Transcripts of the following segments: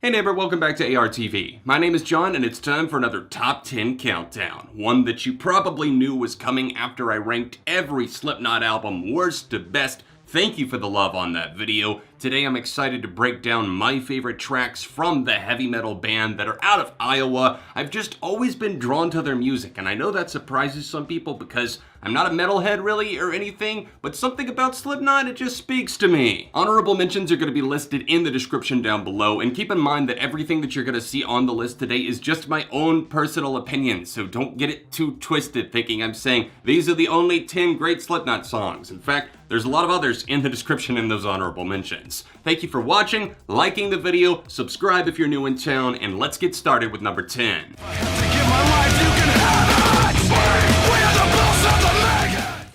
Hey neighbor, welcome back to ARTV. My name is John and it's time for another top 10 countdown. One that you probably knew was coming after I ranked every Slipknot album worst to best. Thank you for the love on that video. Today I'm excited to break down my favorite tracks from the heavy metal band that are out of Iowa. I've just always been drawn to their music, and I know that surprises some people because I'm not a metalhead really or anything, but something about Slipknot, it just speaks to me. Honorable mentions are going to be listed in the description down below, and keep in mind that everything that you're going to see on the list today is just my own personal opinion, so don't get it too twisted thinking I'm saying these are the only 10 great Slipknot songs. In fact, there's a lot of others in the description in those honorable mentions. Thank you for watching, liking the video, subscribe if you're new in town, and let's get started with number 10.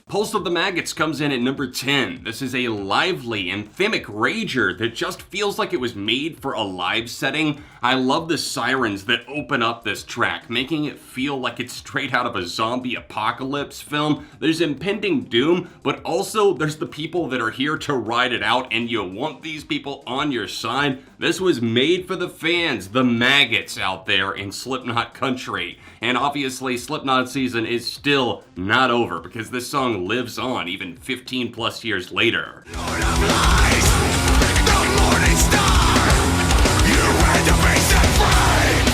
Pulse of the Maggots comes in at number 10. This is a lively, anthemic rager that just feels like it was made for a live setting. I love the sirens that open up this track, making it feel like it's straight out of a zombie apocalypse film. There's impending doom, but also there's the people that are here to ride it out, and you want these people on your side. This was made for the fans, the maggots out there in Slipknot country. And obviously Slipknot season is still not over because this song lives on even 15 plus years later. Lord of lies, the morning star, you're ready to be set free.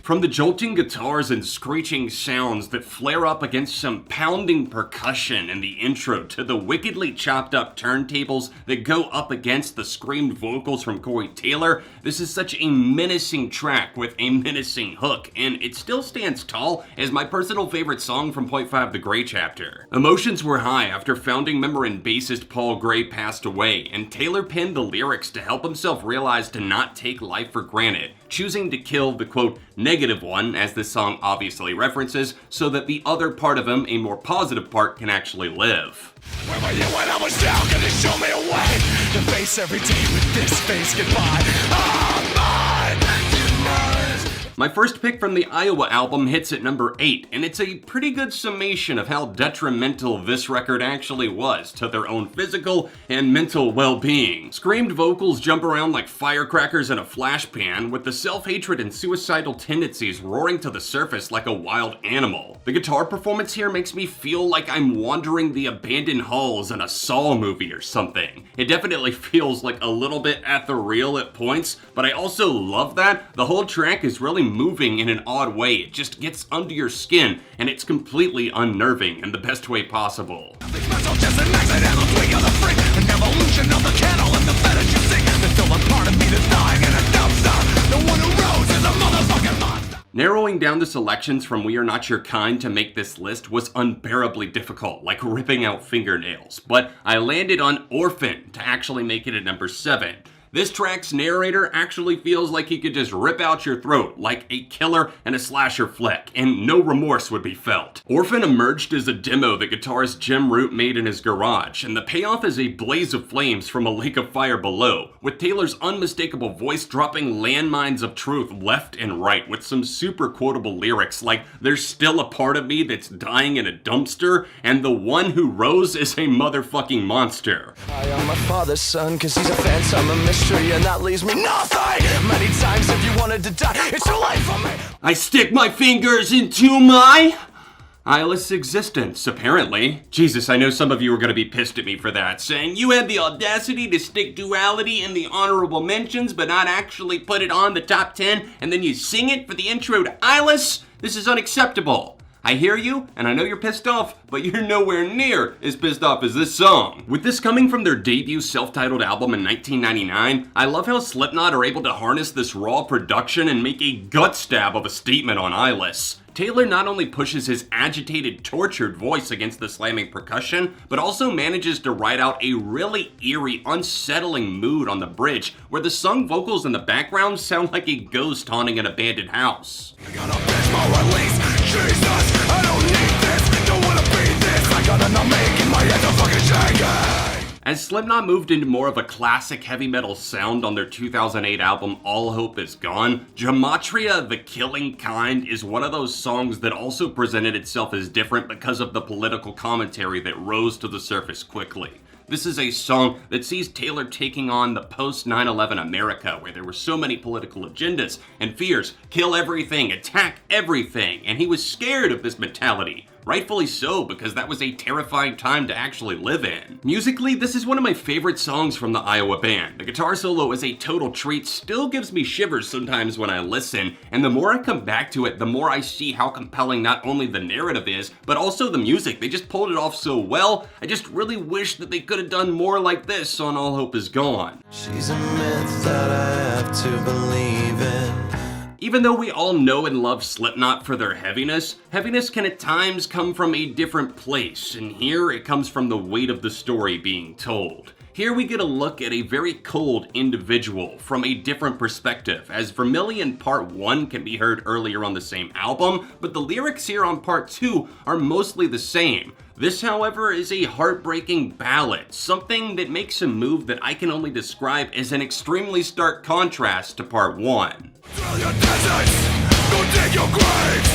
From the jolting guitars and screeching sounds that flare up against some pounding percussion in the intro to the wickedly chopped up turntables that go up against the screamed vocals from Corey Taylor, this is such a menacing track with a menacing hook, and it still stands tall as my personal favorite song from Point 5 The Gray Chapter. Emotions were high after founding member and bassist Paul Gray passed away, and Taylor penned the lyrics to help himself realize to not take life for granted, choosing to kill the quote negative one, as this song obviously references, so that the other part of him, a more positive part, can actually live. Where were you when I was down? Can you show me a way to face every day with this face goodbye? Oh, mine! My first pick from the Iowa album hits at number 8, and it's a pretty good summation of how detrimental this record actually was to their own physical and mental well-being. Screamed vocals jump around like firecrackers in a flash pan, with the self-hatred and suicidal tendencies roaring to the surface like a wild animal. The guitar performance here makes me feel like I'm wandering the abandoned halls in a Saw movie or something. It definitely feels like a little bit ethereal at points, but I also love that. The whole track is really moving in an odd way. It just gets under your skin, and it's completely unnerving in the best way possible. Narrowing down the selections from We Are Not Your Kind to make this list was unbearably difficult, like ripping out fingernails, but I landed on Orphan to actually make it at number 7. This track's narrator actually feels like he could just rip out your throat like a killer in a slasher flick, and no remorse would be felt. Orphan emerged as a demo that guitarist Jim Root made in his garage, and the payoff is a blaze of flames from a lake of fire below, with Taylor's unmistakable voice dropping landmines of truth left and right with some super quotable lyrics like "There's still a part of me that's dying in a dumpster," and "The one who rose is a motherfucking monster." I am my father's son, cause he's a phantom, a mystery, and that leaves me nothing. Many times if you wanted to die, it's too late for me. I stick my fingers into my eyeless existence, apparently. Jesus, I know some of you are gonna be pissed at me for that, saying you had the audacity to stick Duality in the honorable mentions, but not actually put it on the top 10, and then you sing it for the intro to Eyeless? This is unacceptable. I hear you, and I know you're pissed off, but you're nowhere near as pissed off as this song. With this coming from their debut self-titled album in 1999, I love how Slipknot are able to harness this raw production and make a gut stab of a statement on Eyeless. Taylor not only pushes his agitated, tortured voice against the slamming percussion, but also manages to ride out a really eerie, unsettling mood on the bridge, where the sung vocals in the background sound like a ghost haunting an abandoned house. I got a bitch for release. Jesus, I don't need this. Don't wanna be this. I gotta not making my head a fucking shaking. As Slipknot moved into more of a classic heavy metal sound on their 2008 album All Hope Is Gone, Gematria the Killing Kind is one of those songs that also presented itself as different because of the political commentary that rose to the surface quickly. This is a song that sees Taylor taking on the post-9/11 America, where there were so many political agendas and fears, kill everything, attack everything, and he was scared of this mentality. Rightfully so, because that was a terrifying time to actually live in. Musically, this is one of my favorite songs from the Iowa band. The guitar solo is a total treat, still gives me shivers sometimes when I listen, and the more I come back to it, the more I see how compelling not only the narrative is, but also the music. They just pulled it off so well. I just really wish that they could have done more like this on All Hope Is Gone. She's a myth that I have to believe in. Even though we all know and love Slipknot for their heaviness, heaviness can at times come from a different place, and here it comes from the weight of the story being told. Here we get a look at a very cold individual from a different perspective, as Vermilion Part 1 can be heard earlier on the same album, but the lyrics here on Part 2 are mostly the same. This, however, is a heartbreaking ballad, something that makes a move that I can only describe as an extremely stark contrast to Part 1. Drill your deserts, go dig your graves,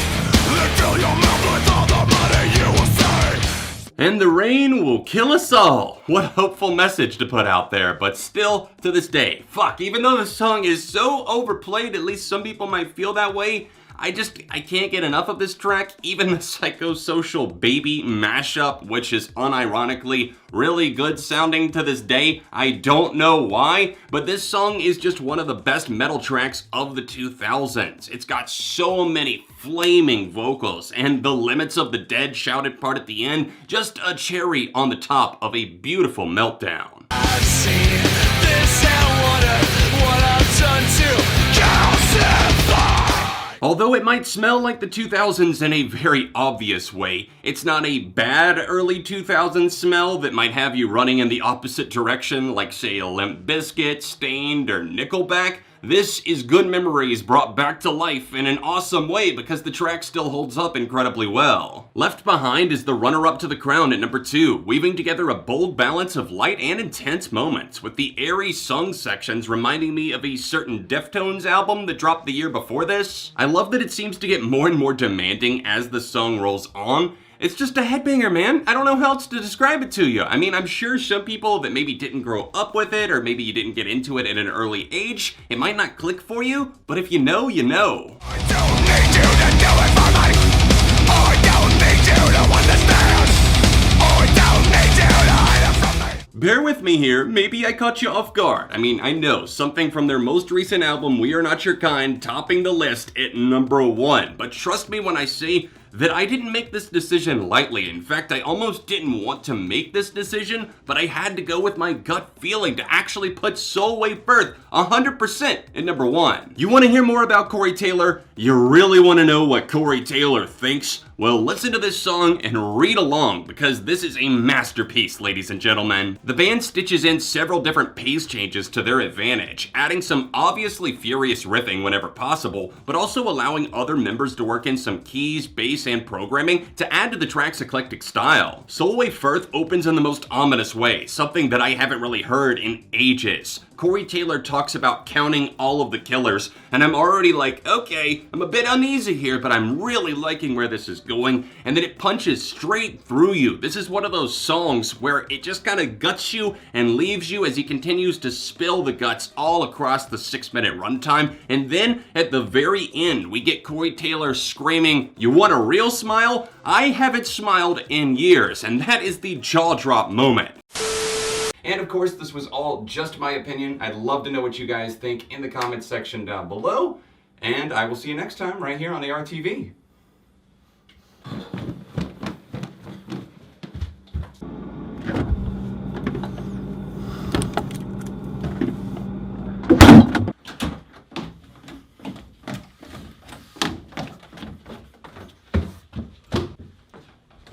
then fill your mouth with all the money you will save. And the rain will kill us all. What a hopeful message to put out there, but still, to this day, fuck, even though the song is so overplayed, at least some people might feel that way, I can't get enough of this track. Even the Psychosocial Baby mashup, which is unironically really good sounding to this day. I don't know why, but this song is just one of the best metal tracks of the 2000s. It's got so many flaming vocals, and the Limits of the Dead shouted part at the end, just a cherry on the top of a beautiful meltdown. I've seen this and what I've done to calcify. Although it might smell like the 2000s in a very obvious way, it's not a bad early 2000s smell that might have you running in the opposite direction like, say, a Limp Bizkit, Stained, or Nickelback. This is good memories brought back to life in an awesome way because the track still holds up incredibly well. Left Behind is the runner-up to the crown at number 2, weaving together a bold balance of light and intense moments, with the airy sung sections reminding me of a certain Deftones album that dropped the year before this. I love that it seems to get more and more demanding as the song rolls on. It's just a headbanger, man. I don't know how else to describe it to you. I mean, I'm sure some people that maybe didn't grow up with it, or maybe you didn't get into it at an early age, it might not click for you, but if you know, you know. I don't need you to do it for me. I don't need you to understand. I don't need you to hide it from me. Bear with me here, maybe I caught you off guard. I mean, I know, something from their most recent album, We Are Not Your Kind, topping the list at number 1. But trust me when I say that I didn't make this decision lightly. In fact, I almost didn't want to make this decision, but I had to go with my gut feeling to actually put Solway Firth 100% at number 1. You want to hear more about Corey Taylor? You really want to know what Corey Taylor thinks? Well, listen to this song and read along, because this is a masterpiece, ladies and gentlemen. The band stitches in several different pace changes to their advantage, adding some obviously furious riffing whenever possible, but also allowing other members to work in some keys, bass, and programming to add to the track's eclectic style. Solway Firth opens in the most ominous way, something that I haven't really heard in ages. Corey Taylor talks about counting all of the killers, and I'm already like, okay, I'm a bit uneasy here, but I'm really liking where this is going, and then it punches straight through you. This is one of those songs where it just kind of guts you and leaves you as he continues to spill the guts all across the 6-minute runtime, and then at the very end, we get Corey Taylor screaming, "You want a real smile? I haven't smiled in years," and that is the jaw drop moment. And of course, this was all just my opinion. I'd love to know what you guys think in the comments section down below. And I will see you next time right here on the ARTV.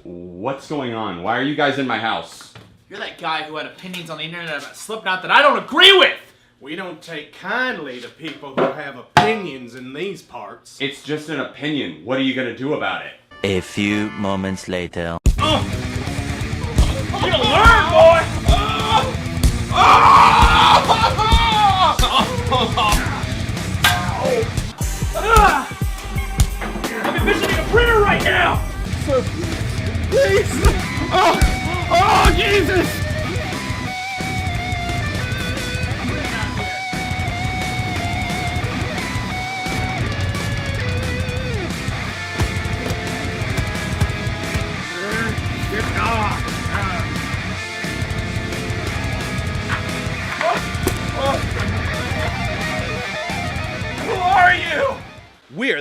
What's going on? Why are you guys in my house? You're that guy who had opinions on the internet about Slipknot that I don't agree with! We don't take kindly to people who have opinions in these parts. It's just an opinion. What are you gonna do about it? A few moments later. You're gonna learn, boy! I'm visiting a printer right now! Please! Oh, Jesus!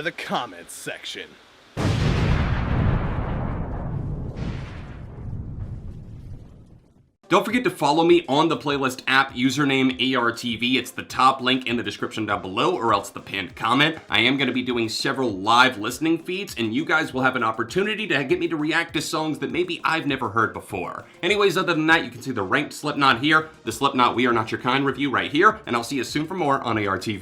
via the comments section. Don't forget to follow me on the playlist app, username ARTV. It's the top link in the description down below, or else the pinned comment. I am going to be doing several live listening feeds, and you guys will have an opportunity to get me to react to songs that maybe I've never heard before. Anyways, other than that, you can see the ranked Slipknot here, the Slipknot We Are Not Your Kind review right here, and I'll see you soon for more on ARTV.